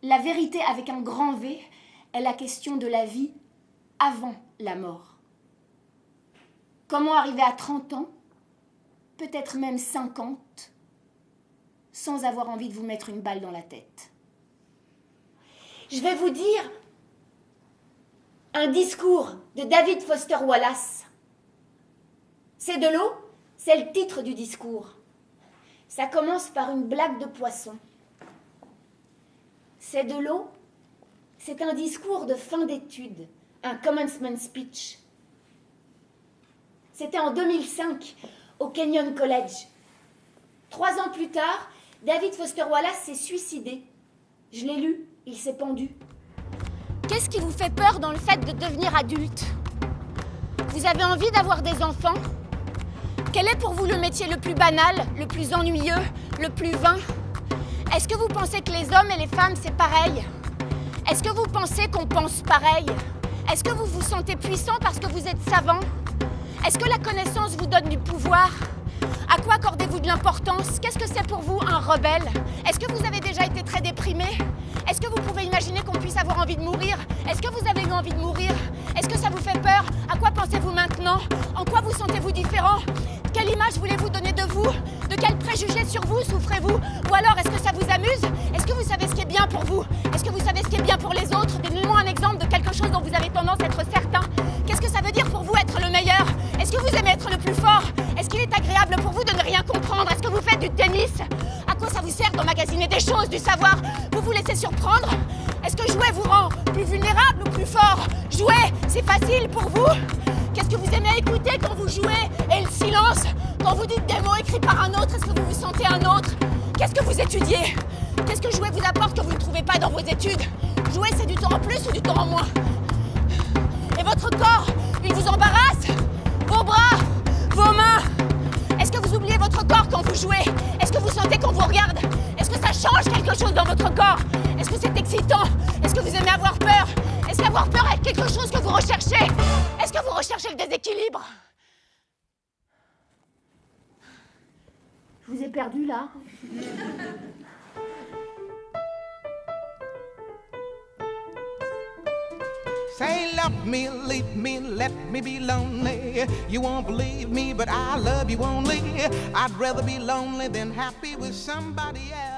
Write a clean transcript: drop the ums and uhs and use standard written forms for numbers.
La vérité avec un grand V est la question de la vie avant la mort. Comment arriver à 30 ans, peut-être même 50, sans avoir envie de vous mettre une balle dans la tête? Je vais vous dire un discours de David Foster Wallace. C'est de l'eau, c'est le titre du discours. Ça commence par une blague de poisson. C'est de l'eau, c'est un discours de fin d'études, un commencement speech. C'était en 2005, au Kenyon College. 3 ans plus tard, David Foster Wallace s'est suicidé. Je l'ai lu, il s'est pendu. Qu'est-ce qui vous fait peur dans le fait de devenir adulte? Vous avez envie d'avoir des enfants? Quel est pour vous le métier le plus banal, le plus ennuyeux, le plus vain? Est-ce que vous pensez que les hommes et les femmes, c'est pareil? Est-ce que vous pensez qu'on pense pareil? Est-ce que vous vous sentez puissant parce que vous êtes savant? Est-ce que la connaissance vous donne du pouvoir? À quoi accordez-vous de l'importance? Qu'est-ce que c'est pour vous un rebelle? Est-ce que vous avez déjà été très déprimé? Est-ce que vous pouvez imaginer qu'on puisse avoir envie de mourir? Est-ce que vous avez eu envie de mourir? Est-ce que ça vous fait peur? À quoi pensez-vous maintenant? En quoi vous sentez-vous différent? Quelle image voulez-vous donner de vous? De quels préjugés sur vous souffrez-vous? Ou alors, est-ce que ça vous amuse? Est-ce que vous savez ce qui est bien pour vous? Est-ce que vous savez ce qui est bien pour les autres? Donnez-moi un exemple de quelque chose dont vous avez tendance à être certain. Qu'est-ce que ça veut dire pour vous être le meilleur? Est-ce que vous aimez être le plus fort? Est-ce qu'il est agréable pour vous de ne rien comprendre? Est-ce que vous faites du tennis? À quoi ça vous sert d'emmagasiner des choses, du savoir? Vous vous laissez surprendre? Est-ce que jouer vous rend plus vulnérable ou plus fort? Jouer, c'est facile pour vous? Qu'est-ce que vous aimez écouter quand vous jouez? Et le silence? Quand vous dites des mots écrits par un autre, est-ce que vous vous sentez un autre? Qu'est-ce que vous étudiez? Qu'est-ce que jouer vous apporte que vous ne trouvez pas dans vos études? Jouer, c'est du temps en plus ou du temps en moins? Et votre corps, il vous embarrasse? Vos bras? Vos mains? Est-ce que vous oubliez votre corps quand vous jouez? Est-ce que vous sentez qu'on vous regarde? Est-ce que ça change quelque chose dans votre corps? Est-ce que c'est excitant? Est-ce que vous aimez avoir peur? Est-ce qu'avoir peur est quelque chose que vous recherchez? Est-ce que vous recherchez le déséquilibre? Je vous ai perdu là. Say love me, leave me, let me be lonely. You won't believe me, but I love you only. I'd rather be lonely than happy with somebody else.